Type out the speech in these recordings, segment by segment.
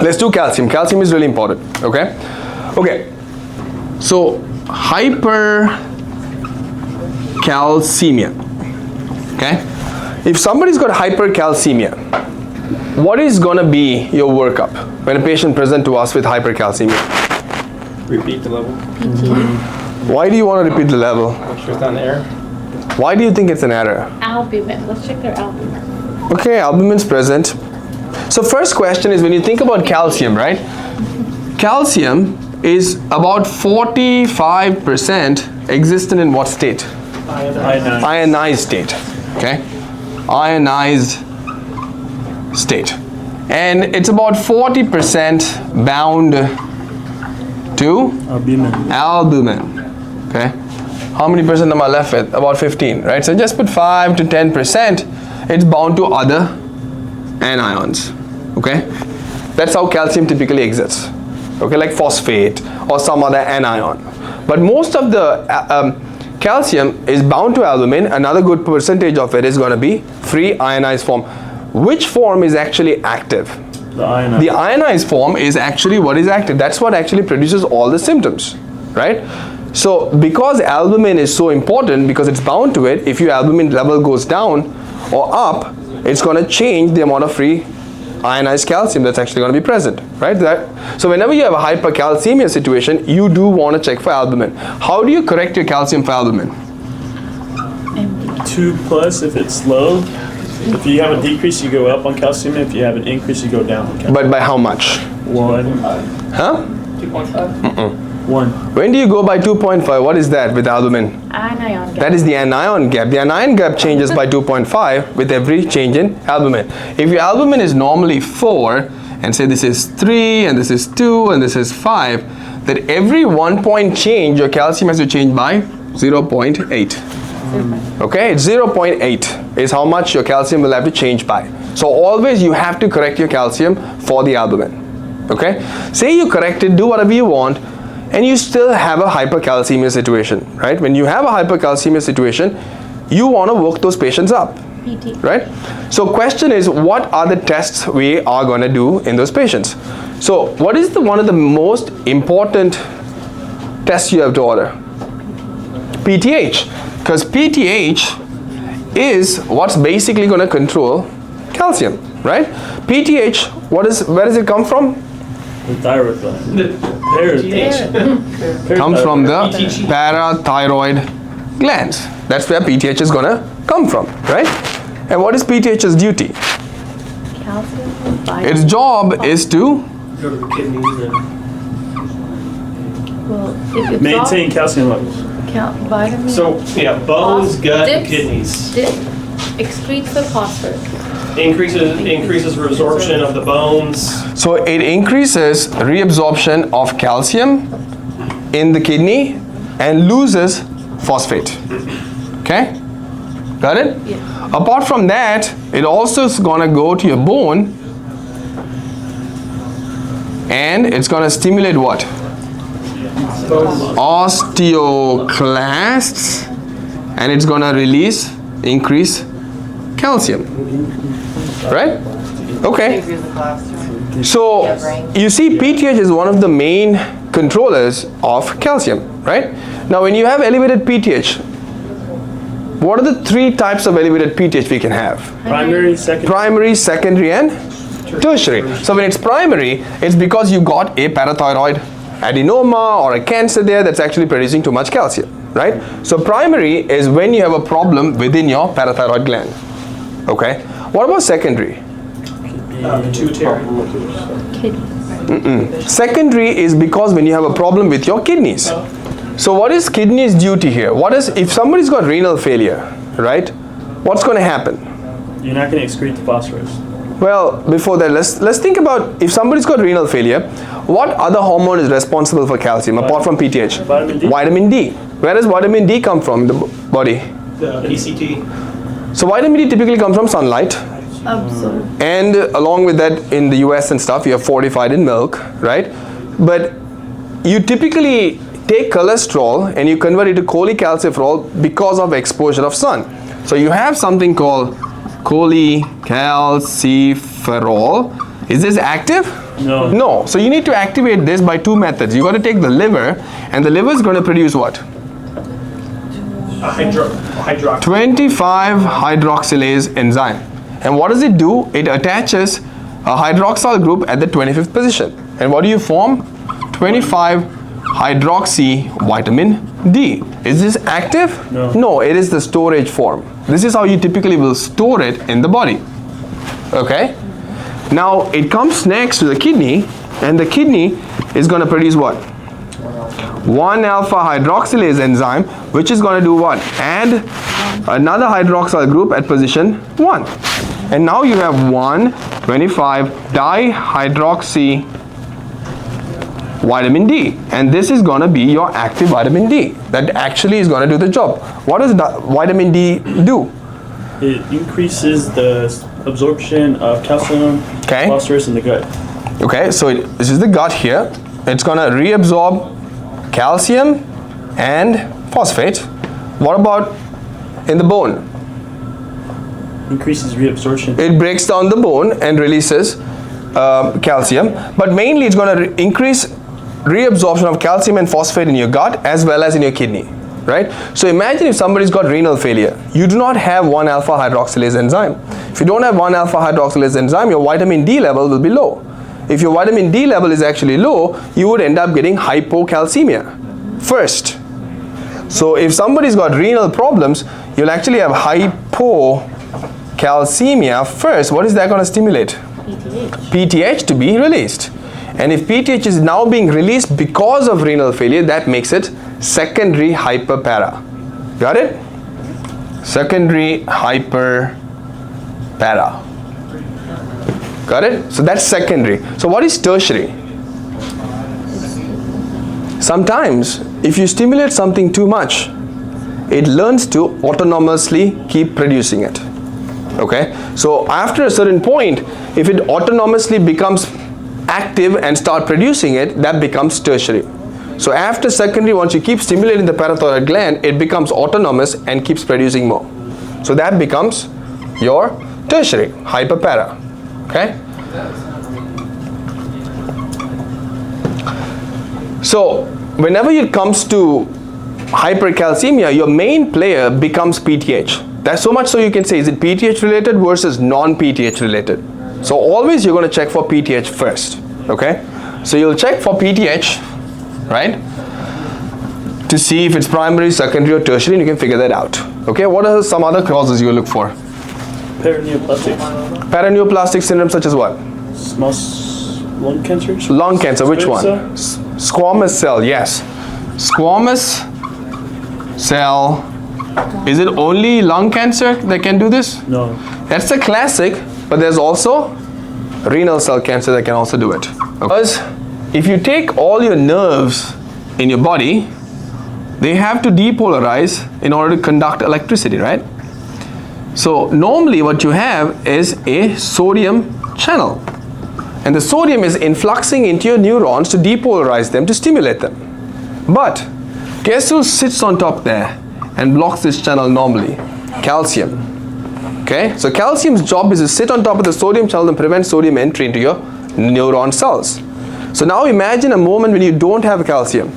Let's do calcium. Calcium is really important, okay? Okay, so hypercalcemia, okay? If somebody's got hypercalcemia, what is going to be your workup when a patient presents to us with hypercalcemia? Repeat the level. Why do you want to repeat the level? Make sure it's not an error. Why do you think it's an error? Albumin. Let's check their albumin. Okay, albumin's present. So first question is, when you think about calcium, right? Calcium is about 45% existent in what state? Ionized. Ionized state, okay? Ionized state. And it's about 40% bound to albumin, okay? How many percent am I left with? About 15, right? So just put 5 to 10%, it's bound to other anions, okay? That's how calcium typically exists, okay? Like phosphate or some other anion. But most of the calcium is bound to albumin. Another good percentage of it is going to be free ionized form. Which form is actually active? The ionized form is actually what is active. That's what actually produces all the symptoms, right? So because albumin is so important, because it's bound to it, if your albumin level goes down or up, it's going to change the amount of free ionized calcium that's actually going to be present, right? So whenever you have a hypercalcemia situation, you do want to check for albumin. How do you correct your calcium for albumin? 2+ if it's low. If you have a decrease, you go up on calcium. If you have an increase, you go down on calcium. But by how much? 1. Huh? 2.5? 1. When do you go by 2.5? What is that with albumin? Anion gap. That is the anion gap. The anion gap changes by 2.5 with every change in albumin. If your albumin is normally 4, and say this is 3, and this is 2, and this is 5, then every 1 point change, your calcium has to change by 0.8. Okay, it's 0.8 is how much your calcium will have to change by. So always you have to correct your calcium for the albumin. Okay, say you correct it, do whatever you want, and you still have a hypercalcemia situation, right? When you have a hypercalcemia situation, you want to work those patients up, right? So question is, what are the tests we are going to do in those patients? So what is one of the most important tests you have to order? PTH, because PTH is what's basically going to control calcium, right? PTH, where does it come from? The thyroid gland. Comes from the parathyroid glands. That's where PTH is going to come from, right? And what is PTH's duty? Calcium. Its job is to Go to the kidneys and Maintain calcium levels. Vitamins. so yeah, bones, gut, and Dips. kidneys. Excretes the phosphorus. Increases resorption of the bones. So it increases reabsorption of calcium in the kidney and loses phosphate. Okay? Got it? Yeah. Apart from that, it also is going to go to your bone and it's going to stimulate what? Osteoclasts, and it's going to increase calcium. Right? Okay. So you see, PTH is one of the main controllers of calcium, right? Now when you have elevated PTH, what are the 3 types of elevated PTH we can have? Primary, Secondary, and tertiary. So when it's primary, it's because you got a parathyroid adenoma or a cancer there that's actually producing too much calcium, right? So primary is when you have a problem within your parathyroid gland. Okay. What about secondary? Pituitary. Secondary is because when you have a problem with your kidneys. So what is kidneys' duty here? If somebody's got renal failure, right? What's going to happen? You're not going to excrete the phosphorus. Well, before that, let's think about if somebody's got renal failure, what other hormone is responsible for calcium apart from PTH? Vitamin D. Vitamin D. Where does vitamin D come from in the body? The PCT. So vitamin D typically comes from sunlight. Absorb. And along with that, in the US and stuff, you have fortified in milk, right? But you typically take cholesterol and you convert it to cholecalciferol because of exposure of sun. So you have something called cholecalciferol. Is this active? No. No. So you need to activate this by two methods. You got to take the liver, and the liver is going to produce what? Hydroxy. 25 hydroxylase enzyme. And what does it do? It attaches a hydroxyl group at the 25th position. And what do you form? 25 hydroxy vitamin D. Is this active? No. No, it is the storage form. This is how you typically will store it in the body. Okay? Now it comes next to the kidney, and the kidney is going to produce what? 1-alpha hydroxylase enzyme, which is going to do what? Add another hydroxyl group at position 1. And now you have 1,25 dihydroxy vitamin D, and this is going to be your active vitamin D that actually is going to do the job. What does vitamin D do? It increases the absorption of calcium, Okay. phosphorus in the gut. Okay, so this is the gut here. It's going to reabsorb calcium and phosphate. What about in the bone? Increases reabsorption. It breaks down the bone and releases calcium, but mainly it's going to increase reabsorption of calcium and phosphate in your gut as well as in your kidney, right? So imagine if somebody's got renal failure. You do not have 1-alpha hydroxylase enzyme. If you don't have 1-alpha hydroxylase enzyme, your vitamin D level will be low. If your vitamin D level is actually low, you would end up getting hypocalcemia first. So if somebody's got renal problems, you'll actually have hypocalcemia first. What is that going to stimulate? PTH to be released. And if PTH is now being released because of renal failure, that makes it secondary hyperpara. Got it? Secondary hyperpara. Got it? So that's secondary. So what is tertiary? Sometimes if you stimulate something too much, it learns to autonomously keep producing it. Okay? So after a certain point, if it autonomously becomes active and start producing it, that becomes tertiary. So after secondary, once you keep stimulating the parathyroid gland, it becomes autonomous and keeps producing more. So that becomes your tertiary hyperpara. Okay? So whenever it comes to hypercalcemia, your main player becomes PTH. That's so much so you can say, is it PTH related versus non-PTH related? So always you're going to check for PTH first. Okay? So you'll check for PTH, right? To see if it's primary, secondary or tertiary, and you can figure that out. Okay? What are some other causes you look for? Paraneoplastic. Paraneoplastic syndrome such as what? Small lung cancer. Lung cancer, which one? Cell? Squamous cell, yes. Squamous cell. Is it only lung cancer that can do this? No. That's the classic, but there's also renal cell cancer that can also do it. Because if you take all your nerves in your body, they have to depolarize in order to conduct electricity, right? So normally what you have is a sodium channel, and the sodium is influxing into your neurons to depolarize them, to stimulate them. But guess who sits on top there and blocks this channel normally? Calcium. Okay, so calcium's job is to sit on top of the sodium channel and prevent sodium entry into your neuron cells. So now imagine a moment when you don't have calcium.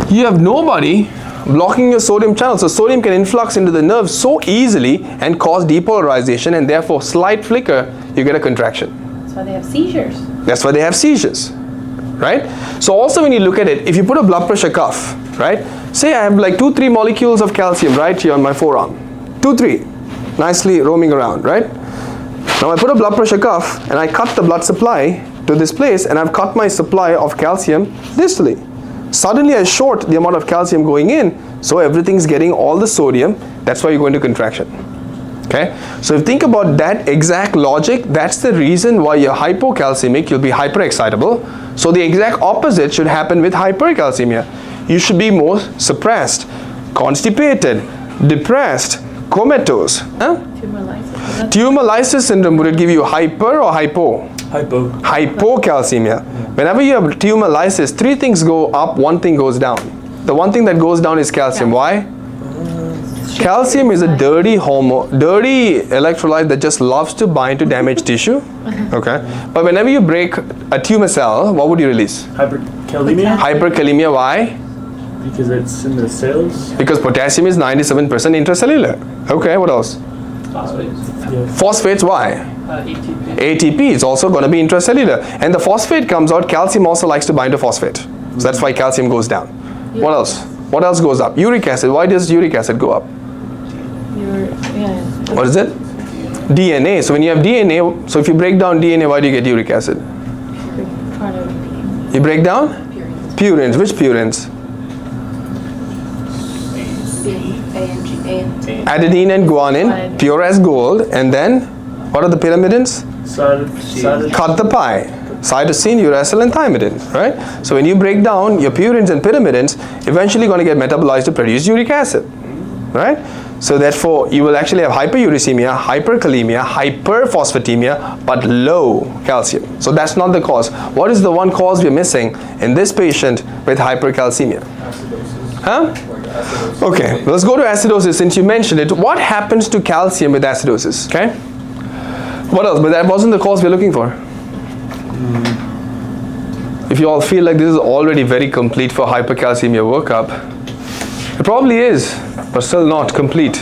You have nobody blocking your sodium channel, so sodium can influx into the nerves so easily and cause depolarization, and therefore slight flicker, you get a contraction. That's why they have seizures. That's why they have seizures, right? So also when you look at it, if you put a blood pressure cuff, right? Say I have like 2-3 molecules of calcium right here on my forearm. 2-3, nicely roaming around, right? Now I put a blood pressure cuff and I cut the blood supply to this place, and I've cut my supply of calcium distally. Suddenly I short the amount of calcium going in, so everything's getting all the sodium. That's why you go into contraction. Okay, so if you think about that exact logic, that's the reason why you're hypocalcemic, you'll be hyperexcitable. So the exact opposite should happen with hypercalcemia. You should be more suppressed, constipated, depressed, comatose. Huh? Tumor lysis. Tumor lysis syndrome, would it give you hyper or hypo? Hypo. Hypocalcemia. Whenever you have tumor lysis, 3 things go up, 1 thing goes down. The 1 thing that goes down is calcium. Why? Calcium is a dirty hormone, dirty electrolyte that just loves to bind to damaged tissue. Okay, but whenever you break a tumor cell, what would you release? Hyperkalemia, Hyperkalemia. Why? because it's in the cells. Because potassium is 97% intracellular. Okay, what else? Phosphates. Why? ATP. ATP is also going to be intracellular, and the phosphate comes out. Calcium also likes to bind to phosphate, so that's why calcium goes down. What else? What else goes up? Uric acid. Why does uric acid go up? What is it? DNA. So when you have DNA, so if you break down DNA, why do you get uric acid? You break down? Purines. Which purines? Adenine and guanine, pure as gold. And then, what are the pyrimidines? Cut the pie. Cytosine, uracil, and thymidine, right? So when you break down your purines and pyrimidines, eventually going to get metabolized to produce uric acid, right? So therefore, you will actually have hyperuricemia, hyperkalemia, hyperphosphatemia, but low calcium. So that's not the cause. What is the one cause we're missing in this patient with hypercalcemia? Huh? Okay, let's go to acidosis since you mentioned it. What happens to calcium with acidosis? Okay. What else? But that wasn't the cause we're looking for. If you all feel like this is already very complete for hypercalcemia workup, it probably is, but still not complete. Are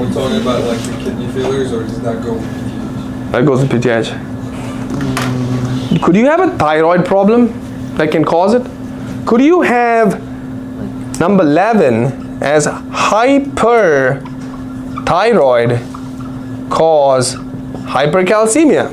we talking about like the kidney failures, or does that go with PTH? That goes with PTH. Could you have a thyroid problem that can cause it? Could you have number 11 as hyperthyroid cause hypercalcemia?